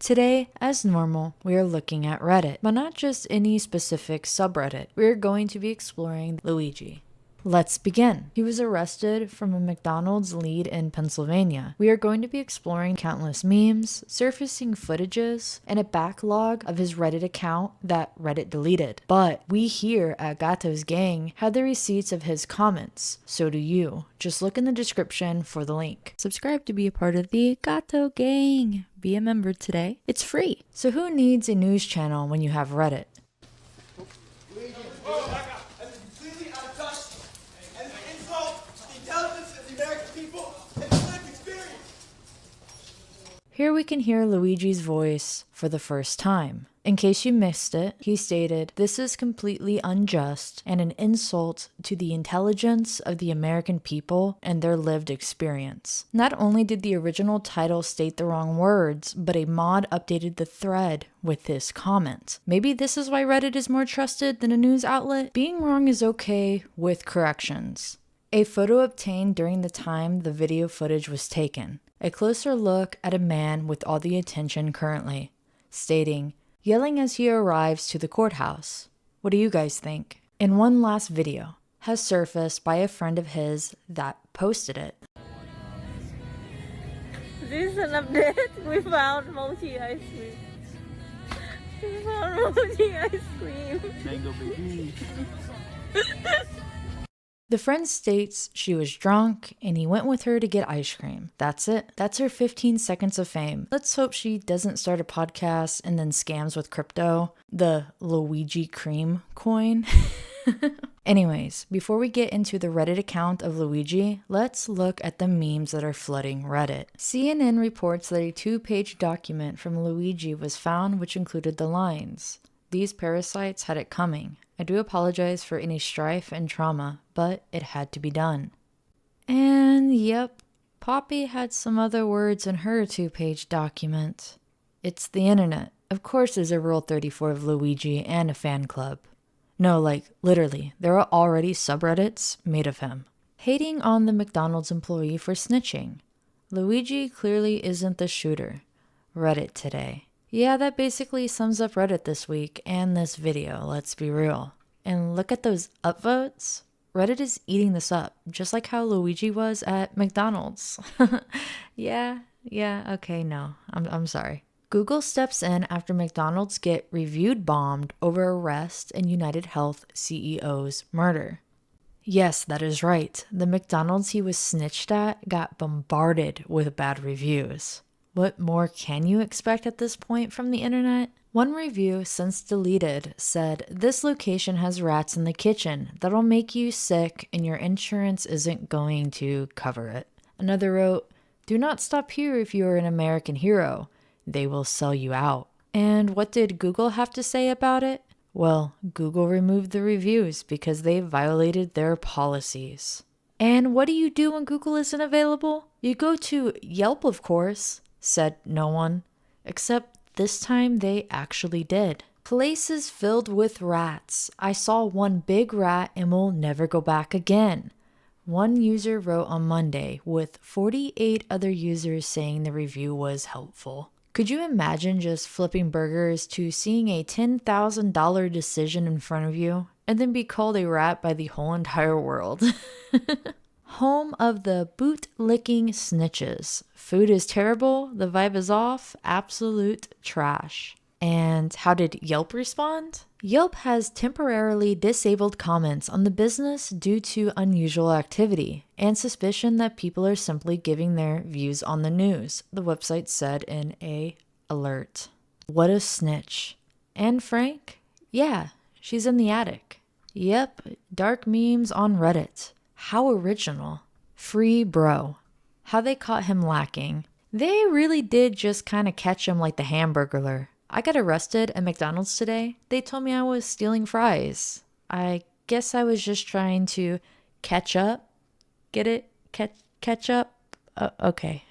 Today, as normal, we are looking at Reddit, but not just any specific subreddit. We are going to be exploring Luigi. Let's begin. He was arrested from a McDonald's lead in Pennsylvania. We are going to be exploring countless memes, surfacing footages, and a backlog of his Reddit account that Reddit deleted. But we here at Gato's Gang have the receipts of his comments. So do you. Just look in the description for the link. Subscribe to be a part of the Gato Gang. Be a member today. It's free. So who needs a news channel when you have Reddit? Here we can hear Luigi's voice for the first time. In case you missed it, he stated, "This is completely unjust and an insult to the intelligence of the American people and their lived experience." Not only did the original title state the wrong words, but a mod updated the thread with this comment. Maybe this is why Reddit is more trusted than a news outlet? Being wrong is okay with corrections. A photo obtained during the time the video footage was taken. A closer look at a man with all the attention currently, stating, "Yelling as he arrives to the courthouse." What do you guys think? And one last video has surfaced by a friend of his that posted it. This is an update. We found mochi ice cream. We found mochi ice cream. Mango baby. The friend states she was drunk and he went with her to get ice cream. That's it. That's her 15 seconds of fame. Let's hope she doesn't start a podcast and then scams with crypto, the Luigi cream coin. Anyways, before we get into the Reddit account of Luigi, let's look at the memes that are flooding Reddit. CNN reports that a 2-page document from Luigi was found which included the lines, "These parasites had it coming. I do apologize for any strife and trauma, but it had to be done." And yep, Poppy had some other words in her 2-page document. It's the internet. Of course there's a Rule 34 of Luigi and a fan club. No, like, literally, there are already subreddits made of him. Hating on the McDonald's employee for snitching. Luigi clearly isn't the shooter. Reddit today. Yeah, that basically sums up Reddit this week and this video, let's be real. And look at those upvotes. Reddit is eating this up, just like how Luigi was at McDonald's. Yeah, okay, no, I'm sorry. Google steps in after McDonald's get reviewed bombed over arrest and United Health CEO's murder. Yes, that is right. The McDonald's he was snitched at got bombarded with bad reviews. What more can you expect at this point from the internet? One review, since deleted, said, "This location has rats in the kitchen. That'll make you sick and your insurance isn't going to cover it." Another wrote, "Do not stop here if you are an American hero. They will sell you out." And what did Google have to say about it? Well, Google removed the reviews because they violated their policies. And what do you do when Google isn't available? You go to Yelp, of course. Said no one, except this time they actually did. Places filled with rats. I saw one big rat and will never go back again. One user wrote on Monday, with 48 other users saying the review was helpful. Could you imagine just flipping burgers to seeing a $10,000 decision in front of you and then be called a rat by the whole entire world? Home of the boot-licking snitches. Food is terrible, the vibe is off, absolute trash. And how did Yelp respond? Yelp has temporarily disabled comments on the business due to unusual activity and suspicion that people are simply giving their views on the news, the website said in a alert. What a snitch. And Frank? Yeah, she's in the attic. Yep, dark memes on Reddit. How original. Free bro. How they caught him lacking. They really did just kind of catch him like the Hamburglar. I got arrested at McDonald's today. They told me I was stealing fries. I guess I was just trying to catch up. Get it? Catch up? Okay,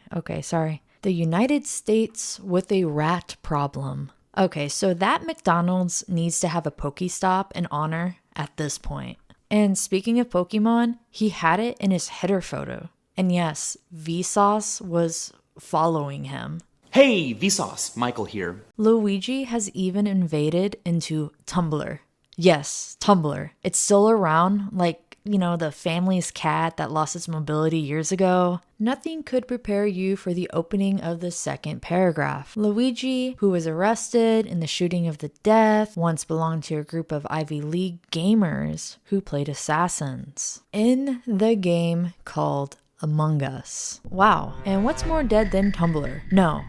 sorry. The United States with a rat problem. Okay, so that McDonald's needs to have a Pokestop in honor at this point. And speaking of Pokemon, he had it in his header photo. And yes, Vsauce was following him. Hey, Vsauce, Michael here. Luigi has even invaded into Tumblr. Yes, Tumblr. It's still around, like, the family's cat that lost its mobility years ago. Nothing could prepare you for the opening of the second paragraph. Luigi, who was arrested in the shooting of the death, once belonged to a group of Ivy League gamers who played assassins in the game called Among Us. Wow. And what's more dead than Tumblr? No.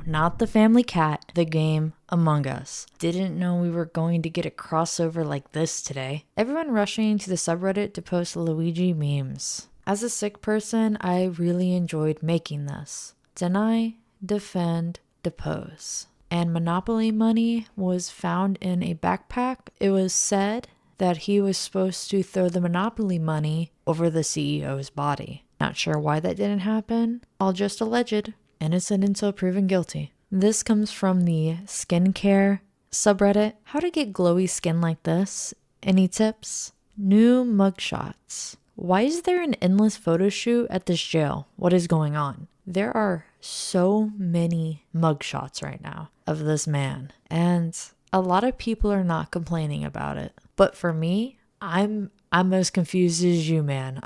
Not the family cat, the game Among Us. Didn't know we were going to get a crossover like this today. Everyone rushing to the subreddit to post Luigi memes. As a sick person, I really enjoyed making this. Deny, defend, depose. And Monopoly money was found in a backpack. It was said that he was supposed to throw the Monopoly money over the CEO's body. Not sure why that didn't happen. All just alleged. Innocent until proven guilty. This comes from the skincare subreddit. How to get glowy skin like this? Any tips? New mugshots. Why is there an endless photo shoot at this jail? What is going on? There are so many mugshots right now of this man. And a lot of people are not complaining about it. But for me, I'm as confused as you, man.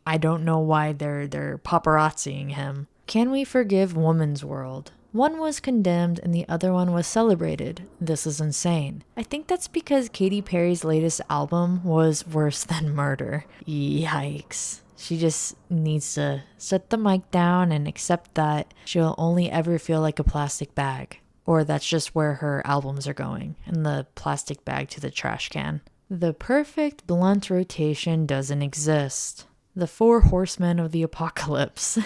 I don't know why they're paparazziing him. Can we forgive Woman's World? One was condemned and the other one was celebrated. This is insane. I think that's because Katy Perry's latest album was worse than murder. Yikes. She just needs to set the mic down and accept that she'll only ever feel like a plastic bag. Or that's just where her albums are going, in the plastic bag to the trash can. The perfect blunt rotation doesn't exist. The 4 horsemen of the apocalypse.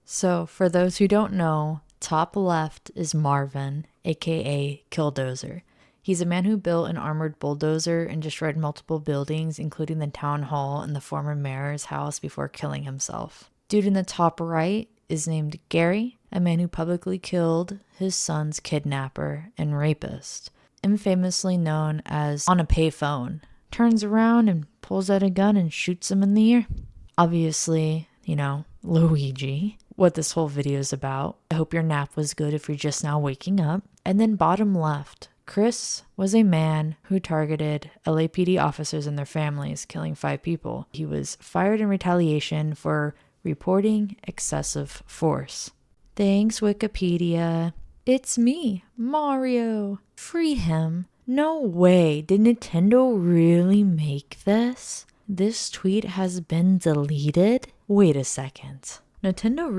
So, for those who don't know, top left is Marvin, aka Killdozer. He's a man who built an armored bulldozer and destroyed multiple buildings, including the town hall and the former mayor's house, before killing himself. Dude in the top right is named Gary, a man who publicly killed his son's kidnapper and rapist, infamously known as on a payphone. Turns around and pulls out a gun and shoots him in the ear. Obviously, Luigi, what this whole video is about. I hope your nap was good if you're just now waking up. And then bottom left, Chris was a man who targeted LAPD officers and their families, killing 5 people. He was fired in retaliation for reporting excessive force. Thanks, Wikipedia. It's me, Mario. Free him. No way. Did Nintendo really make this? This tweet has been deleted? Wait a second. Nintendo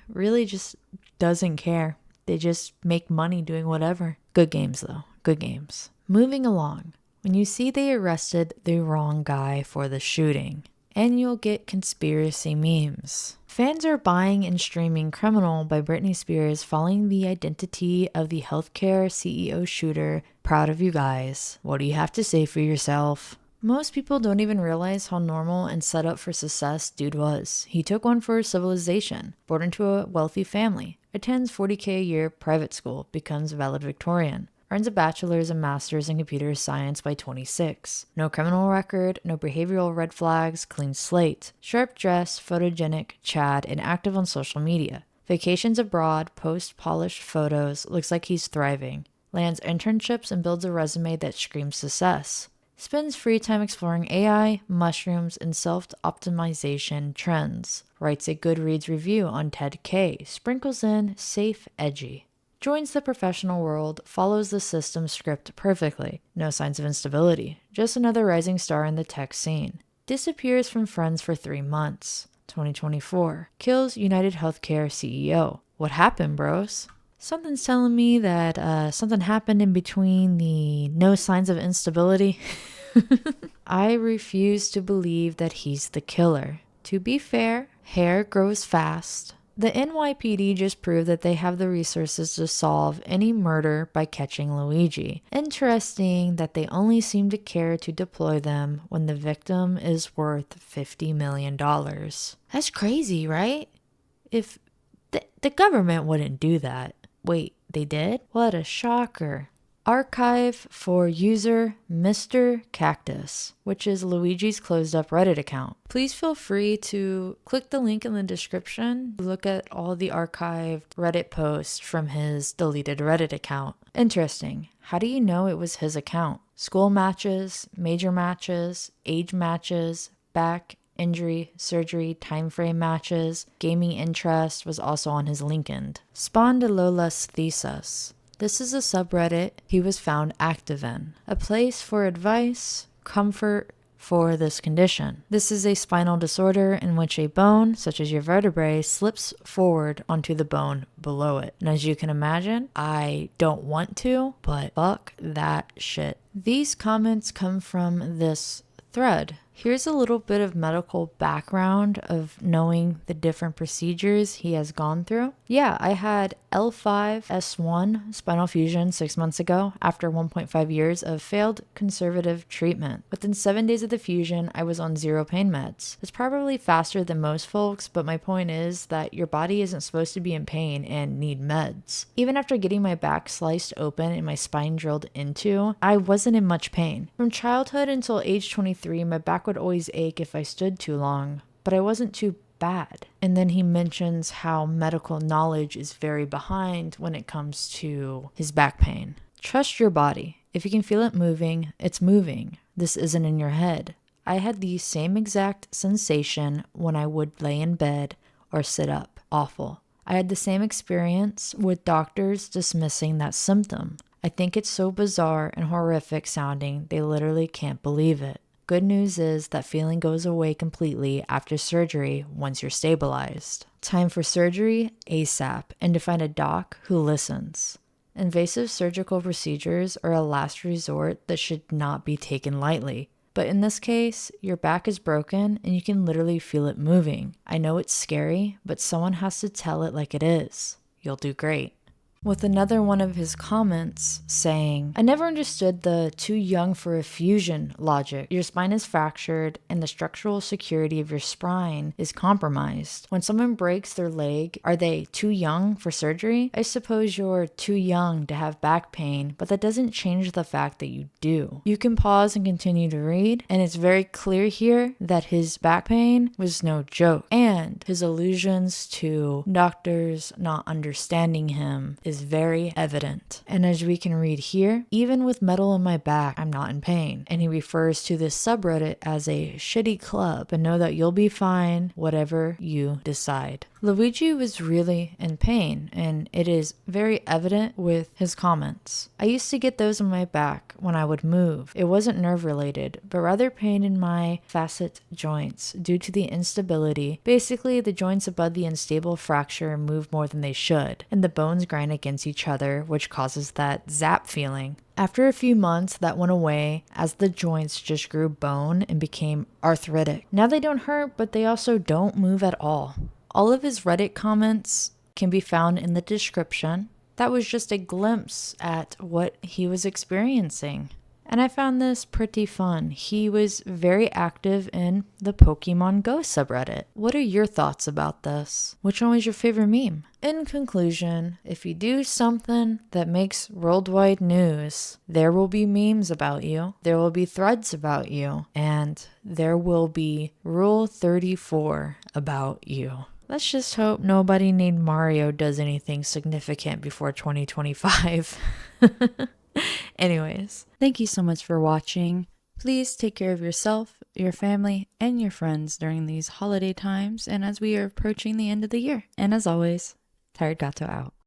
really just doesn't care. They just make money doing whatever. Good games though. Good games. Moving along. When you see they arrested the wrong guy for the shooting, and you'll get conspiracy memes. Fans are buying and streaming Criminal by Britney Spears following the identity of the healthcare CEO shooter. Proud of you guys. What do you have to say for yourself? Most people don't even realize how normal and set up for success dude was. He took one for civilization, born into a wealthy family, attends $40K a year private school, becomes valedictorian, earns a bachelor's and master's in computer science by 26. No criminal record, no behavioral red flags, clean slate. Sharp dress, photogenic, Chad, and active on social media. Vacations abroad, posts polished photos, looks like he's thriving. Lands internships and builds a resume that screams success. Spends free time exploring AI, mushrooms, and self-optimization trends. Writes a Goodreads review on Ted K. Sprinkles in safe, edgy. Joins the professional world, follows the system script perfectly. No signs of instability. Just another rising star in the tech scene. Disappears from friends for 3 months. 2024. Kills United Healthcare CEO. What happened, bros? Something's telling me that something happened in between the no signs of instability. I refuse to believe that he's the killer. To be fair, hair grows fast. The NYPD just proved that they have the resources to solve any murder by catching Luigi. Interesting that they only seem to care to deploy them when the victim is worth $50 million. That's crazy, right? If the government wouldn't do that. Wait, they did? What a shocker. Archive for user Mr. Cactus, which is Luigi's closed up Reddit account. Please feel free to click the link in the description to look at all the archived Reddit posts from his deleted Reddit account. Interesting. How do you know it was his account? School matches, major matches, age matches, back, injury, surgery, time frame matches, gaming interest was also on his LinkedIn. Spondylolesthesis. This is a subreddit he was found active in, a place for advice, comfort for this condition. This is a spinal disorder in which a bone, such as your vertebrae, slips forward onto the bone below it. And as you can imagine, I don't want to, but fuck that shit. These comments come from this thread. Here's a little bit of medical background of knowing the different procedures he has gone through. Yeah, I had L5-S1 spinal fusion 6 months ago after 1.5 years of failed conservative treatment. Within 7 days of the fusion, I was on 0 pain meds. It's probably faster than most folks, but my point is that your body isn't supposed to be in pain and need meds. Even after getting my back sliced open and my spine drilled into, I wasn't in much pain. From childhood until age 23, my back would always ache if I stood too long, but I wasn't too bad. And then he mentions how medical knowledge is very behind when it comes to his back pain. Trust your body. If you can feel it moving, it's moving. This isn't in your head. I had the same exact sensation when I would lay in bed or sit up. Awful. I had the same experience with doctors dismissing that symptom. I think it's so bizarre and horrific sounding, they literally can't believe it. Good news is that feeling goes away completely after surgery once you're stabilized. Time for surgery ASAP, and to find a doc who listens. Invasive surgical procedures are a last resort that should not be taken lightly. But in this case, your back is broken and you can literally feel it moving. I know it's scary, but someone has to tell it like it is. You'll do great. With another one of his comments saying, I never understood the too young for a fusion logic. Your spine is fractured and the structural security of your spine is compromised. When someone breaks their leg, are they too young for surgery? I suppose you're too young to have back pain, but that doesn't change the fact that you do. You can pause and continue to read, and it's very clear here that his back pain was no joke, and his allusions to doctors not understanding him is very evident. And as we can read here, even with metal in my back, I'm not in pain. And he refers to this subreddit as a shitty club, and know that you'll be fine whatever you decide. Luigi was really in pain, and it is very evident with his comments. I used to get those in my back when I would move. It wasn't nerve related, but rather pain in my facet joints due to the instability. Basically, the joints above the unstable fracture move more than they should, and the bones grind against each other, which causes that zap feeling. After a few months, that went away as the joints just grew bone and became arthritic. Now they don't hurt, but they also don't move at all. All of his Reddit comments can be found in the description. That was just a glimpse at what he was experiencing. And I found this pretty fun. He was very active in the Pokemon Go subreddit. What are your thoughts about this? Which one was your favorite meme? In conclusion, if you do something that makes worldwide news, there will be memes about you, there will be threads about you, and there will be Rule 34 about you. Let's just hope nobody named Mario does anything significant before 2025. Anyways, thank you so much for watching. Please take care of yourself, your family, and your friends during these holiday times and as we are approaching the end of the year. And as always, Tired Gato out.